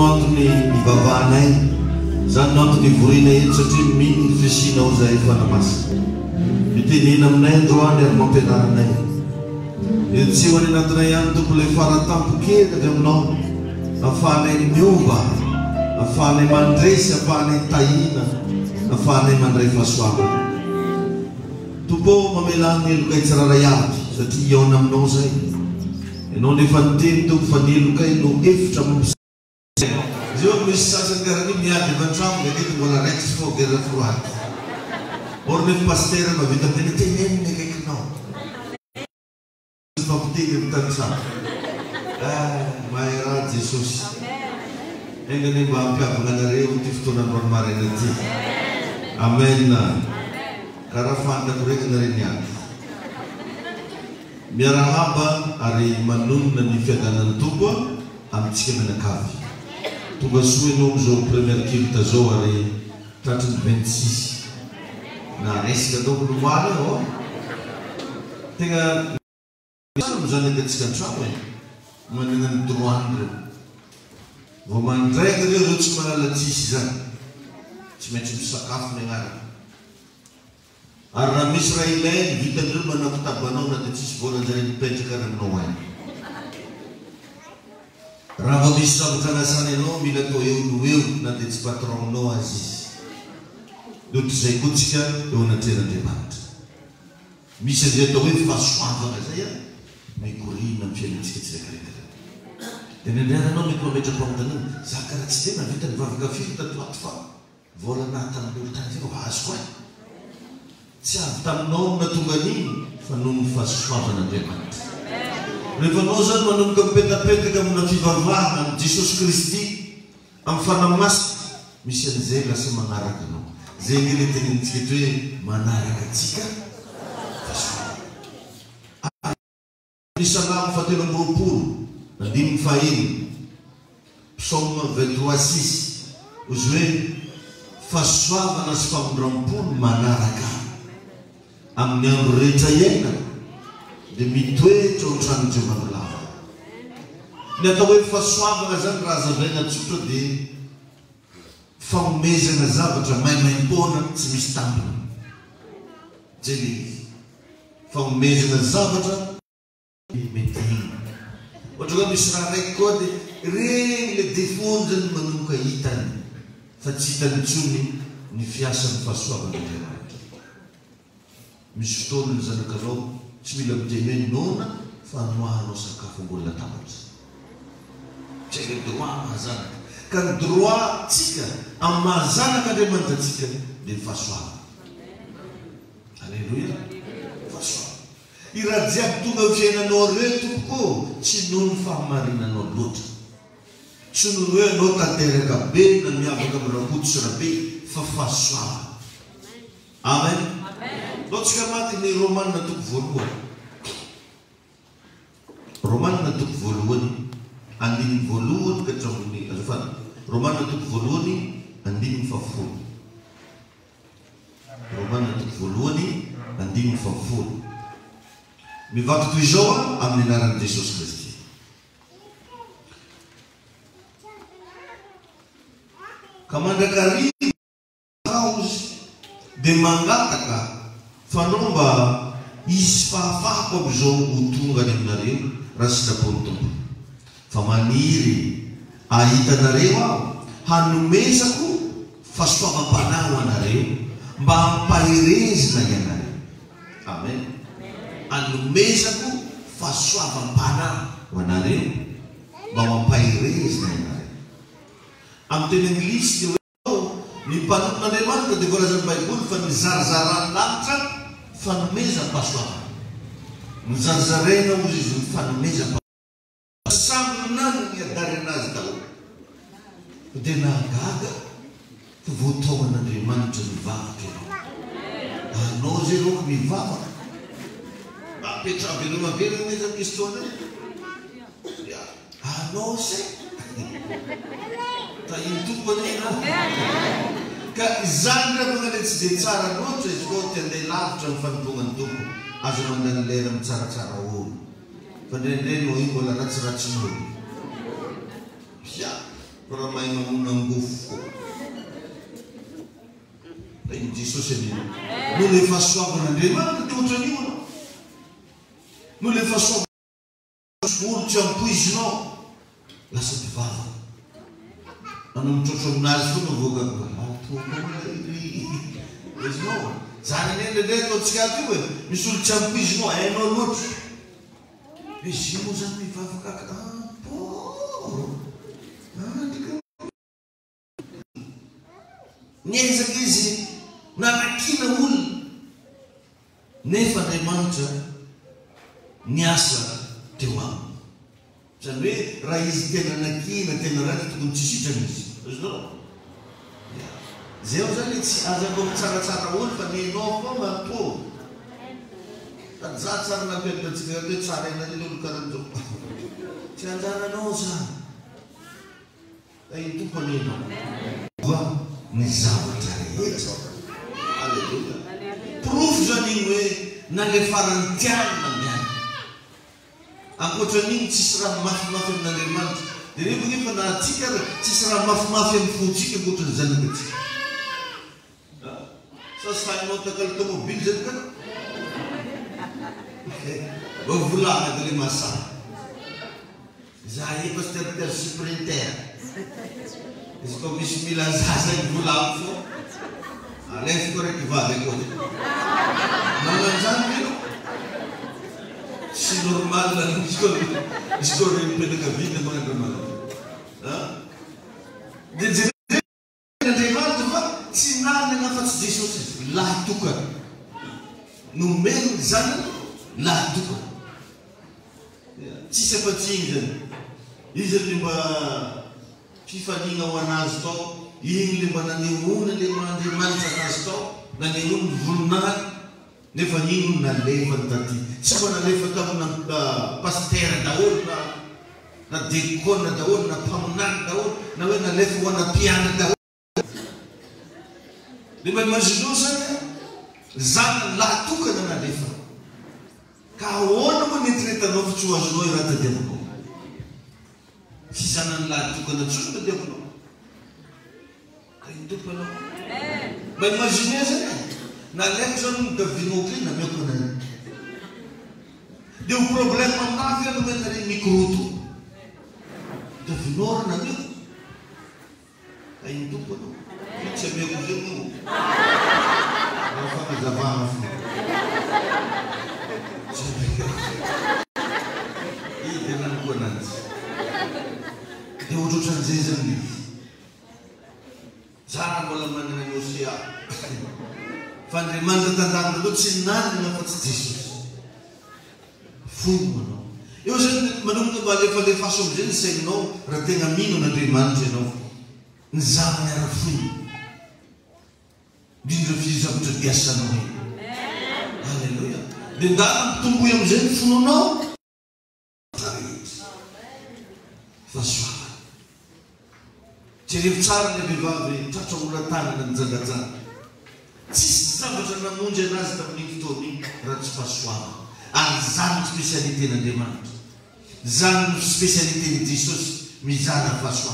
antony mivavahanay zany no antony vorina eto satria miny ny fisinao zay fanamasina mitenena aminay androany ary mampianaranay tsy ho any anatinay ihany tompo ilay faratampo-kelaka aminao ahafahanay miova ahafahanay mandresy ahafahanay tahina ahafahanay mandray fahasoavana tompo mamelany elokay tsiraray avy satria iaona aminao zay ianao nefa niteny tompo fa ny elokay no efitra zio misy sasany karany miady evantramo akety mbola raiky sy fogera froaty or nefa paster mavita tena teneniny akaikinao fampiteny amin'ny tanitramo mahay raha Jesosy engany mba hampiavana anareo ty fotoanandroany maraina ty amen karaha fantako raiky nareo niady miarahaba ary manonona ny fiadanany tompo amintsika menakavy tonga soa ianao am'izao première culte zao ary tratriny 26 na resaka ataoko lomaly ao tegna mizany akatsika antramo manana ny droany reo vao mandraiky reo reo tsy manala tsisy zany tsy maintsy misakafo miagnarana ary raha misy raha ilainy vitan'ireo manakitabanao na dia tsisy volanjare mipetraka ary aminao ainy raha vao misy zavatra anasana ianao mila atao eo no eo na dia tsy patronanao azy izy loatrizay koa tsika eo anatreran'andriamanitra misy azay atao hoe fahasoavana zay a mikorina amin'ny fiainantsika tsiraikaraiky dia nandriananao mety mametrako amin'taniny za karaha tsy tena vita ny vavakafily tatoato fa vola natan'olo tany zay fa azoko ay tsy avy taminao natonga an'iny fa noho ny fahasoavan'andriamanitra rehefa anao zany manomboka mipetapetaka amina fivavahana amin'ny Jesosy Kristy amin'ny fanamasina misy an'izay lasa manaraka anao zay ny le tenenintsika eto hoe manaraka atsika Salamo fatelo amby roapolo andimy fahiny psaume 23:6 ozy hoe fahasoavana sy famondram-polo manaraka amin'ny andro rehetra iaina dia mitoetra ohatran'ny Jehovah lava ny atao hoe fahasoavana zany raha zavaina tsotra dia fanomezana zavatra maimaim-poana tsy misy tampona zay le izy fanomezana zavatra mety ohatra hoe misy raha raiky koa dia regny le défaut zany manomboka hitany fa tsy hitany tsony ny fiasan'ny fahasoavan'andriamanitra misy fotoana ny zanakanao tsy mila miteny hoe nona fa noahanao sakafo ambony latabatra tsy le droit mahazanaka ka ny droit tsika amin'ny mahazanaka andriamanitra atsika dia ny fahasoavana alleluia fahasoavana i raha jiaby tonga ny fiainanao reo tompoko tsy noho ny fahamarinanao loatra tsy noho hoe anao tanteraka be na miavaka amin'ny rakoto rabe fa fahasoavana amen loatsika maty ny romanina toko voalohany romanina toko voalohany andininy voalohany ka hatramin'ny azafana romanina toko voalohany andininy fafolo romanina toko voalohany andininy fafolo mivaky toy izao amin'ny anaran'i Jesosy Kristy ka mandrakariva aozy dia mangataka fanao mba isy fahafahako amin'izao ho tongany aminareo raha sitrapony tompo fa maniry ahitanareo aho hanomezako fahasoavam-panahy ho anareo mba hampahirezina ianareo amen anomezako fahasoavam-panahy ho anareo mba mampahirezina ianareo amin'ny teny anglisy ny mpanompon'andriamanitra dia voalazan'ny baiboly fa ny zarazarany lavitra fanomezam-pahasoavana ny zarazaraina ozy izy ny fanomezam-pahasoavana samynany ny adary anazy daholo dia nahagaga fa voataon'andriamanitra mivavaka ianao anao zay roko mivavaka apetrava ireo maverina meza misy toana anao zay tahiny tompony ianao ka izany raha manale tsy dia tsara loatra izy koa ty andeha lavitra ny fanompognany tompo azo mandany lera mitsaratsara olo fa ndraindray no io mbola ratsiratsyn'olo ia para may mamunang gufo. Ay, Jesus est venu. Nous les faisons pour nous demander de notre niveau. Nous les faisons pour nous champuis non. La cette femme. Anong tutunan ko ng bugat ko? There's no one. Sana nila dito tsikati we. Misul champuis no ay no lot. Bishimo sa mi fafaka po. Niye zakizi na nakina ul. Nefa de mancha nyasa tewa. Sabi raiz tena nakina tena rati tukunchishi chamis. Zdo. Zeo zalit si azabom tsara ul pa ni no ko mantu. Zat na pet tsigade tsare na dilul karanjo. Chandana no sa. Ay tu panino. Wa nizawa tare. Hallelujah. Proof janiwe na le farantian na yan. Ako training cisra maf-mafim na leman. Dili bugi pa na tikar cisra maf-mafim fuji ke buton zanagit. So sa mo takal to mo biljan ka. Vula na dili masa. Zai pastor ter sprinter. Isko bismillah zasa vula fo. Alef correct vale ko. Malanjan bilo. Si normal lang isko rin pinagabit ng mga normal. Sinabi nga sa Jesus, lahat ka. Nung meron sana, lahat ka. Si sa patsinggan, izin lima FIFA ni nga wanas to, yung lima na niwuna lima sa nas to, na niwun vulnat, nefanyin na levan tati. Siapa na levan tamo ng pastera daon na dikon na daon na pamunan daon na wen na levan na piano daon. Di ba majinusan zan latu ka na levan. Kawon mo ni treta no chua no irata demo. Si zanan latu ka na chua demo. Kayo pa no. Ba majinusan na lecture de vinocli na meu canal. Deu problema na vida no meu microto. De vinor na meu. Aí tu pode. Fica meu cozinho. Não faz a vama. E tem na conan. Deu outro transição ali. Sana bola mana negocia. Fandre manda tentando do sinal na face Jesus. Fumo não. Eu já manum vale fazer faço bem sem não, retenha mino na demanda não. Nzama era fumo. Dindo fiz a puta dessa não. Aleluia. Dendam tumbu yang zen fumo não. Faço. Jadi cara ne bivave, tato ulatana na nzagaza. Si sabato na munje nas da mnikitoni ratspaswa. Azam spécialité na demande. Zam spécialité de Jesus mizana paswa.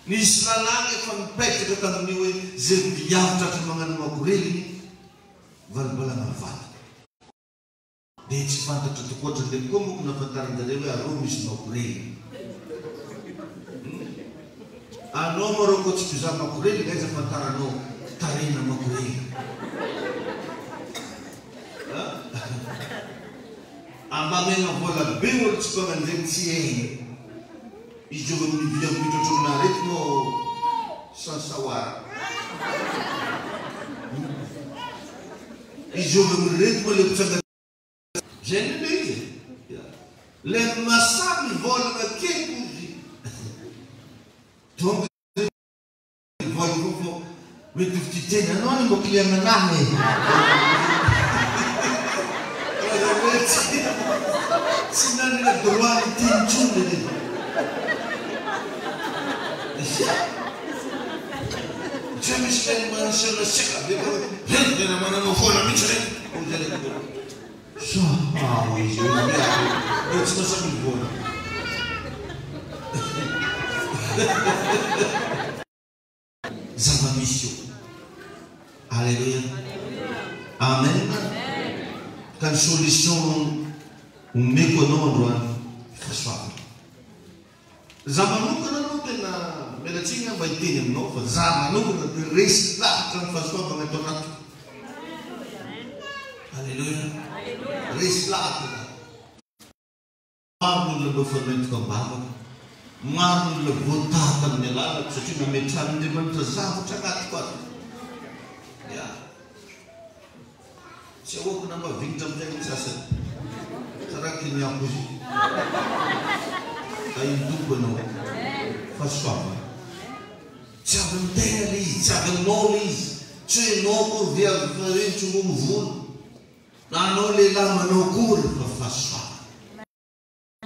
Ni slalange van pek ke kan niwe ze biam tat mangan makureli valbala na val. De fanta to ko de como na fatara de lewe aromis makureli. A numero ko tsuza makureli ga fatara no tarina makureli. Amame na vola bewol tsukanga ndetsie. Ijo mi via mito na ritmo sasawara. Ijo mi ritmo le tsanga. Gente le masabi vola na kekuzi. Tom vola ko with the ten anonimo client na Sinan na droit tin chunde de. James Ken man shall shaka de. Hende na mana no fona mitre. O dele de. So, we it's not something good. Zava-misy io. Alléluia. Amen. Ka ny solution omeko anao androany fahasoavana. Za manokana aloha tena mialatsiny mba hiteny aminao fa za manokana dia resy lavitra ny fahasoavana eto anatiko. Alléluia. Resy lavitra. Maro olona mba fanentiko ambavaka. Maro olona voatahaka amin'ny alalako satria nametrahan'Andriamanitra zavatra anatiko ato. Ya. Tsy ahoako namba vinitra amin'izay ny sasany. Tsaraky ny ako izy. Ahintompo anao. Fahasoavana. Tsy avy ny tegna ilay izy, tsy avy aminao ilay izy. Tsy hoe anao kory dia tsy homo volo. Na anao lehilahy manao kory fa fahasoavana.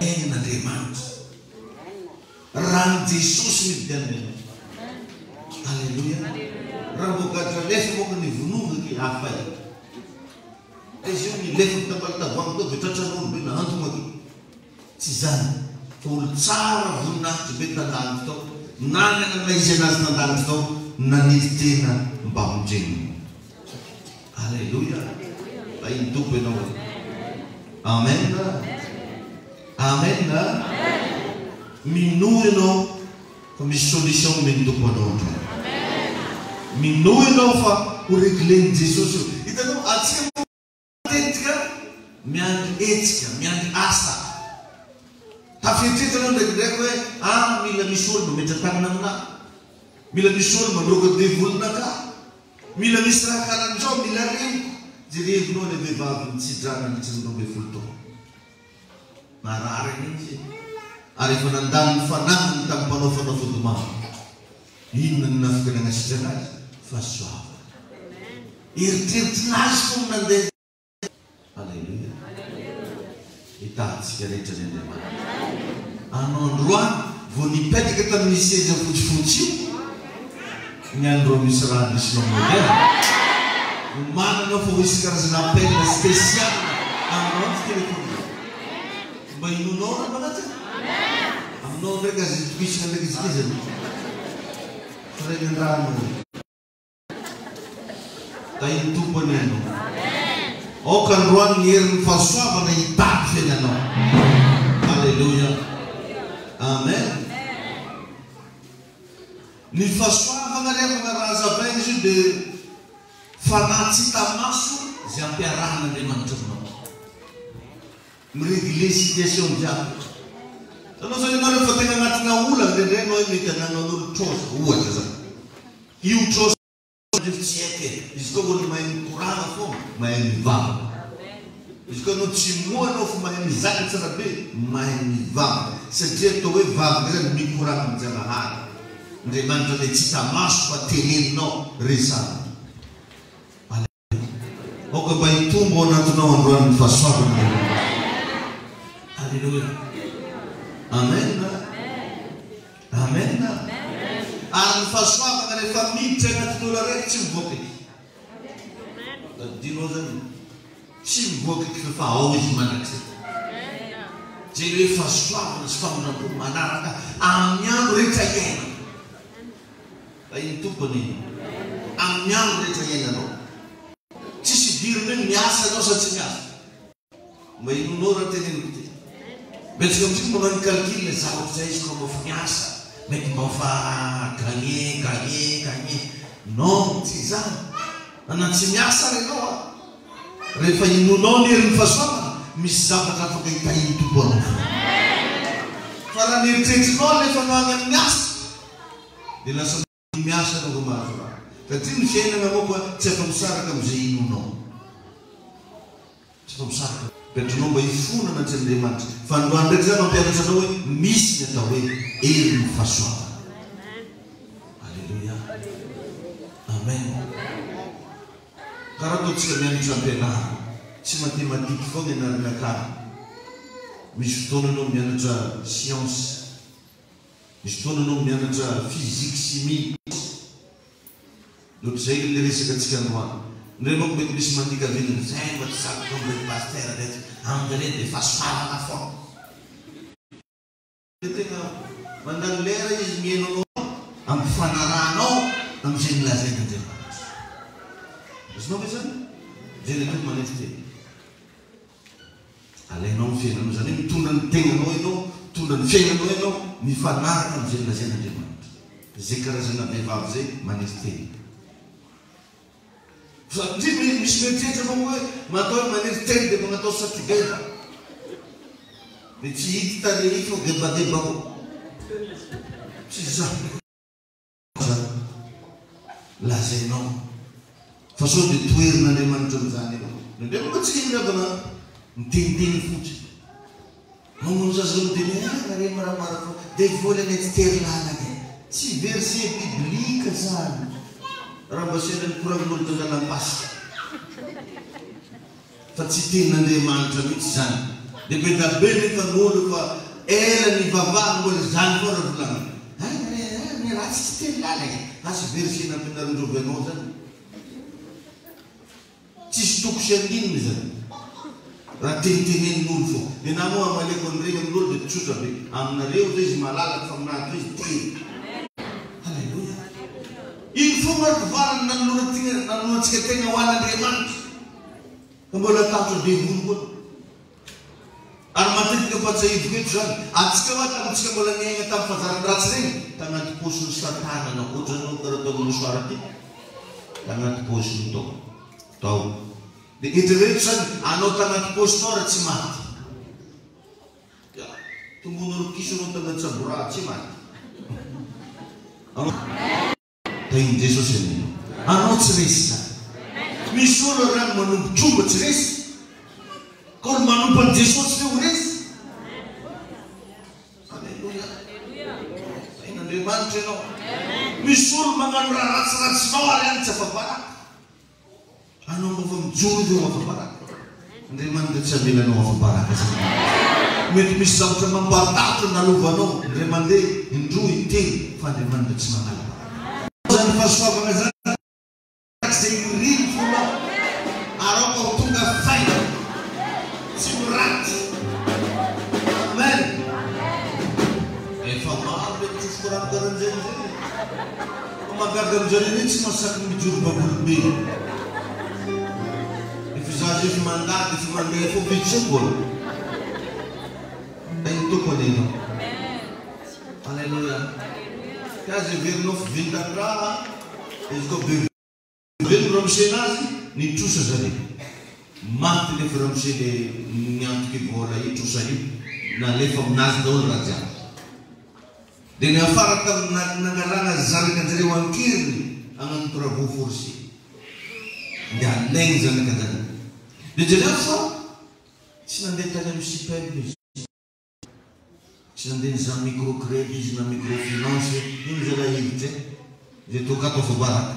Ain'Andriamanitra. Rahan'i Jesosy mividianana anao. Alléluia. Raha mbokatra lefa moka ny vonongany hafa io. Izy io milefa tapalitavoangy tao vetratran'olo be nahantomaki. Tsy zany. Fa olo tsara voninahitra be tandaliny tao. Nanana ilay izy anazy tandaliny tao. Nanity tena mba mondreniny. Alléluia. Ahiny tompo ianao. Amen. Amen. Minoa ianao fa misy solution omeny tompo anao andro. Minoa ianao fa ho régleny Jesosy io. Hitanao atsika matetika miandry etsika, miandry asa. Tafetretanao ndraikindraiky hoe mila misy olo mametra-tanana aminahy. Mila misy olo mandroaka devolona ka. Mila misy raha karan'izao mila reniko. Jerevinao ilay vehivavy nitsidrana nitsinao be folo taona. Marary izy. Ary efa nandalo ny fanaminy tamin'ny mpanao fanafody-maro. Inona ny nafikanana sitrana azy? Fahasoavana. Eritreritinazy fo nandeha. Alléluia. Hitantsika rehetra ny Andriamanitra. Anao androany vao nipetraka tamin'ny seza fotsifotsy io. Ny andro misy raha nisinao moderna. Mananao fa misy karazana appel spécial aminao tsy téléphone. Mba inonao raha manatsa? Aminao ndraiky azy tokoisina ndraiky izikizany. Farenendrano. Tahiny tompony ianao. Aoka androany ny herin'ny fahasoavana hitady feny anao. Alléluia. Amen. Ny fahasoavana rehefa raha zavaina izy io dia fanahy tsy hita maso izay ampiarahan'Andriamanitra aminao. Miréglé situation jiaby. Sanao zany ianao rehefa tegna anatina olana ndraindray anao mety ananan'olo trosa ohatra zany. Io trosa tsy haike. Izy koa olo mahay mikorana foana, mahay mivavaka. Izy koa anao tsy moa anao fa mahay mizaka tsara be, mahay mivavaka. Satria atao hoe vavaka zany mikorana amin'Janahary. Andriamanitra ilay tsy hita maso fa teneninao resana. Aoka mba hitombo anatinao androany ny fahasoavana. Alléluia. Amen. Amen. Ary ny fahasoavana rehefa miditra anatin'olo araiky tsy mivoaka izy. Dinao zany tsy mivoaka izy fa ao izy manakizay. Zay hoe fahasoavana sy famonram-po manaraka amin'ny andro rehetra iainana. Iny tompony amin'ny andro rehetra iainanao. Tsisy diriny hoe miasa anao sa tsy miasa. Mba inonao raha teneniko ty. Betsika amintsika manao ny calcul zavatra zay izy koa mba fa miasa. Mety mba fa gagné. Non, tsy zany. Anany tsy miasa renao. Rehefa inonao ny herin'ny fahasoavana, misy zavatra afaka hitahiny tompo anao. Fa raha ny eritreritrinao rehefa anao any amin'ny asa, dia lasa miasa anao vao mahazo raha. Satria ny fiainana moa koa tsy afa-misaraka amin'izay inonao. Tsy afa-misaraka. Petranao mba hifonana tsy Andriamanitra. Fa androany ndraiky zany mampianatra anao hoe misy ny atao hoe herin'ny fahasoavana. Alléluia. Amen. Karaha ataontsika mianatra ampianarana. Tsy matematika foana ianarana akany. Misy fotoana anao mianatra science. Misy fotoana anao mianatra physique, chimie. Ohatr'izay ilay resaka antsika androany. Ndray manko mety misy mandika velona zay mba tsy sakoka amin'ireny paster rehetra. Amin'ireny dia fahasoavana foana. Dia tegna mandany lera izy mihainao amin'ny fanaranao amin'izay nilazain'Andriamanitra. Izinao ve zany? Jerenao manefy teny. Alainao ny fiainanao zany hoe mitondra ny tegnanao ianao, mitondra ny fiainanao ianao, mifanaraka amin'izay nilazain'Andriamanitra. Zay karazana vehivavy zay manefy teny. Satria misy mieritreritra fa hoe matao manefy teny dia magnatao satria dia tsy hita tare fa gebageba koa. Tsy zany. Lazainao. Fa sao dia toerin'Andriamanitra amin'izany ianao. N'Andriamanitra tsy hindrabana miteniteny fotsiny. Mamono zaza miteny nare maramara fa dia volana tsy tery lalaka. Tsy verset biblika zany. Raha mba senan'ny koragn'olo tangalam-pasika. Fa tsy tenin'Andriamanitra mihitsy zany. Dia be da be nefa n'olo fa ela ny vavahany mbola zany foa raha volana. Ny ratsy tsy tery lalaka. Asy verset nampianarin-drova anao zany. Tsisy toko sy andininy zany. Raha tenitenen'olo foa. Dia na moa amaleko an'ireny amin'olo dia tsotra be. Aminareo zay izy malalaka fa aminareo izy teny. Halleluja. Iny foa marikovarany nanoloantsika tegna ho an'Andriamanitra. Ka mbola tapitra devony koa. Ary matetika patsahivoko eto zany. Atsika hoa tamintsika mbola niaigna tamin'ny fahazarany ratsy regny. Tagnaty paosiny satanana ohatranao karaha ataon'ny mosoara ty. Tagnaty paosiny tao. Dia eritrereto zany anao tagnaty paosinao raha tsy maty. Tombony rokiso anao tagnaty saborà tsy maty. Tain'i Jesosy anao. Anao tsy resy zany. Misy olo rano manompo tromba tsy resy. Ka olo manompo an'i Jesosy fe ho resy. Halleluja. Tain'Andriamanitra ianao. Misy olo magnano raha ratsiratsinao ary any tsy afabaraka. Anao mba fa mijoro eo afabaraka. Andriamanitra tsy avelanao afabaraka zany. Mety misy zavatra mamparotatra nalovanao. Indray mandeha indroa intelo fa Andriamanitra tsy manala. Zany fahasoavana zany zay miriny fonao. Arao ka tonga faina. Tsy miraty. Amen. Efa maro mety tsofoko raha karan'izay zay. Mahagaga amin'izany tsy masaky mijoro babolobe. Zaza efa mandady efa mandeha efa bitsa mbola. Tain'ny tompony ianao. Halleluja. Kazy averinao fivintan'ny raha. Izy koa be velona ramose anazy nitrosa zany. Maty nefa ramose le niantoky vola io trosa io. Nalefa aminazy daholo raha jiaby. Dia ny afara tamin'ny nangalana zanakanjareo ankiriny agnanoto ravo forcé. Dia alaigny zanakanjareo. Dia jereo fa tsy nandeha tany amin'ny super izy. Tsy nandeha niza microcrédit izy na microfinance. Ino zay raha hevitra zay toka atao fabaraka.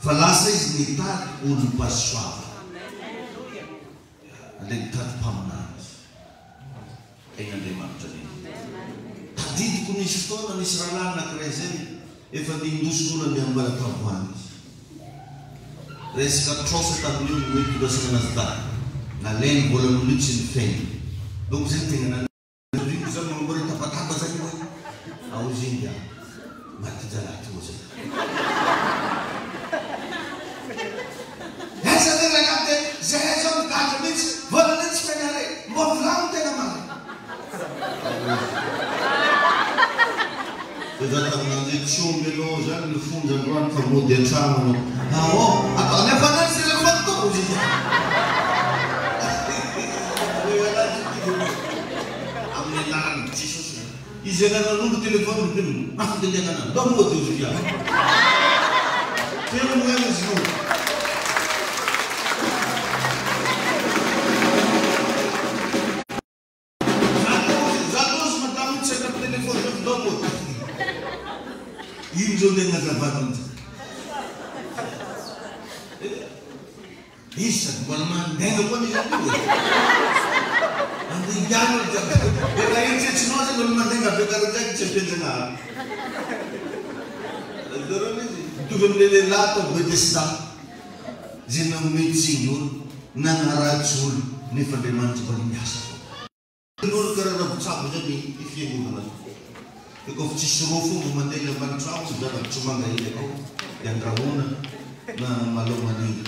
Fa lasa izy nitady olo mpasoava. Andeha nitady mpaminazy. Ain'Andriamanitra reny. Tadidiko nisy fotoana nisy rahalahy anankiray zay efa nindoson'olo miambala tavoany izy. Resaka trosa tamin'io mety lasana anazy tany. Nalainy volan'olo io tsy nifeiny. Donc zay tegna naniriako zany mambola tabataba zany hoe ao izy inga maty jalaty moa zay. Esa tegna nate zay zao migadra mihitsy volana tsy fenare mba volano tegna mary. Zany tamin'an'izay tsomby anao zany ny fonjandroany fa mody an-trano anao. Atao nefa anazy telefony tao izy. Amin'ny anarany Jesosy. Izy ananan'olo telefony teny afindendena anany. Ndao mody izy kia. Tena moena izy io. Zato madame tsy ana telefony zao ndao mody. Ino zao le nazavana amin'izay. Isa, mbola mandenga koa izy io. Andeha hiano jiaby. Dia raha iny tsetsinao zay mbola mandenga be karan'izay tsy ampianjanahary. Zareo izy mitovy amin'ilay lehilahy atao Betesda. Zay nanometsiny olo, nagnaratsy olo, nefa Andriamanitra mbola miasa. N'olo karaha ravitsabo zany ny fiangonana. Ikaw chisrufo mamatay na bantraw, dapat sumangay ko. Yan rauna na malumani.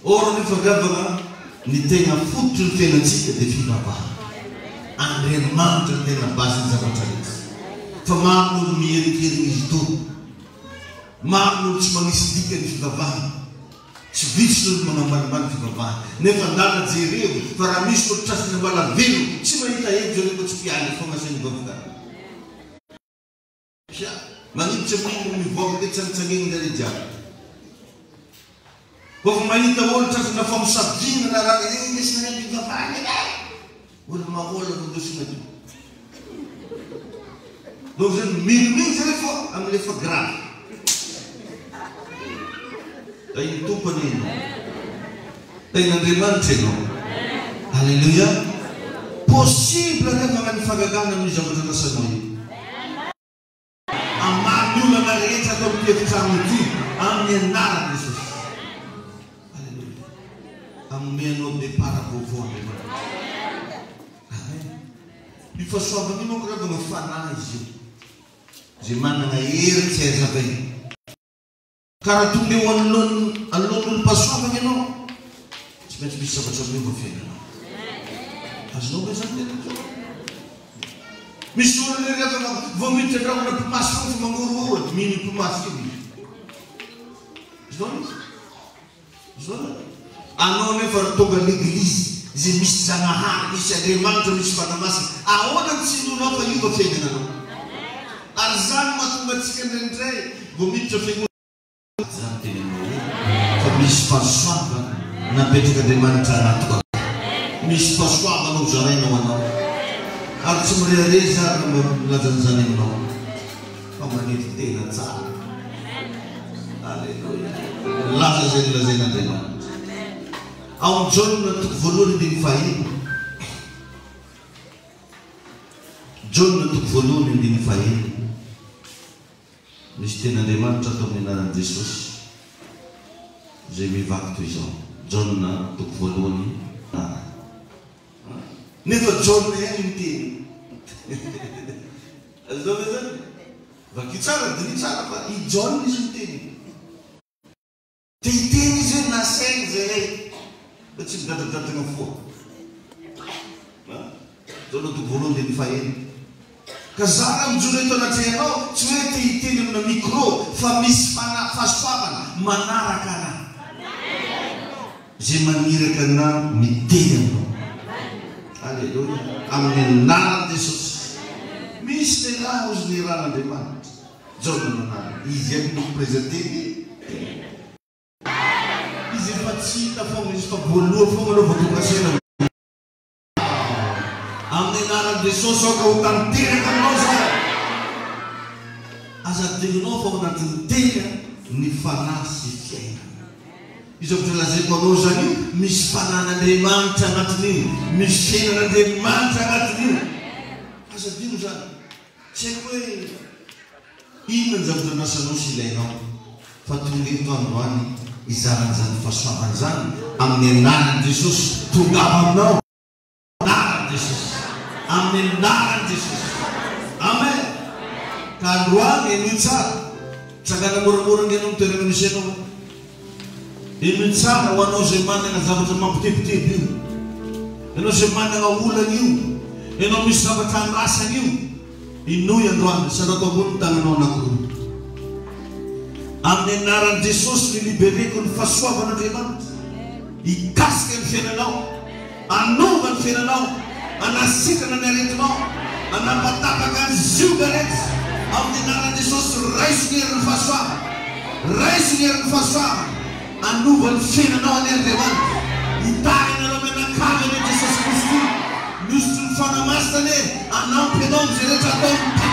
Oro ni fagava ni tenga futul tenancy de fibaba. Ang remando tenga basin sa patalis. Famamul miyeri itu. Mamul chumangisdikan fibaba. Chvishul mga marman fibaba. Never nada zero. Para mismo tas na bala vino. Chimanita yun ko chupiali formasin gofda. Siya. Mangit ceming mivog ke cengcenging dari jam. Kau manita wol tas na form sabjin na ra English na yung gafani. Wala mawol ang dos na. Dozen mil telefon am le graf. Tayo tu panin. Tayo nandriman sino. Hallelujah. Posible na mga fagagan ng jaman na sa noy. Amanula na rin sa topit sa muti ang nara Jesus. Hallelujah. Ang meno de para po fone. Amen. Before so ba mo grado ng fanaizo. Zaman nga ir sa bay. Karatung di alon paso ba ngino. Sibet bisa ba sabi mo fena. Asno ba sa dito? Misura na rin ako, vomit na ako na pumasok sa mga uruwad, mini pumasok yun. Zona. Ano na fartoga l'Église, je misanaha, misagremanto, mispanamasi. Ako nang sinuna pa yung kafena na no. Arzan matumatsikan rin tray, vomit sa figur. Arzan tinin mo yun. Sa mispaswaba, na pwede ka din manitanato. Mispaswaba nung saray na wano. At sumrealiza na maglatanzanin mo. Pamanit tingnan sa akin. Hallelujah. Lasan na naman. Ang John na tukfulun din fahin. John na tukfulun din fahin. Misti na naman sa tumina ng Jesus. Jemi vaktu iso. John na tukfulun na. Nito John na yan yung tin. Alam mo ba? Bakit sana? Dili sana pa. I-John is yung tin. Tin is yung naseng zay. Ba't siya dadating ang po? John na tukfulun din fahin. Kasarang John ito na tiyano, suwete itin na mikro, famispanan, faspaman, manara ka na. Zimanira ka na, mitiyan mo. Hallelujah. Amen. Nada Jesus. Miss nila os nira na demand. John na. Iyan no presente. Izi patsita fong isto bulu fong no votukasen. Amen. Nada Jesus o kautang tira kanosa. Asa digno fong na tira ni fanasi fiena. Iso putulasin ko sa niyo, mispanan na deman sangat niyo, mispanan na deman sangat niyo. Asa din sa, siyempre, iman sa puto na sa nusileno, patungin ko ang buwan, isaran sa faswakan sa, ang ninaran Jesus, tugabang na, naran Jesus, ang ninaran Jesus. Amen. Karuan, inutsa, saka na murmurang ganun, terang niseno, Iminsan wano semana nga sabat sa mga putih-putih. Ino semana nga ulan yun. Ino misabatan rasa yun. Inuyan doon sa natubuntang ino na kuro. Ang ninaran Jesus niliberi kung faswa ba na diman. Ikas ka finalaw. Ano ba finalaw? Anasika na narito mo. Anapatapakan zugarets. Ang ninaran Jesus rais niya ng faswa. Rais niya ng faswa. Anu valfina no ne revan itai na lo na kame ne Jesus Christ nustun fana mastane anam pedon zere chaton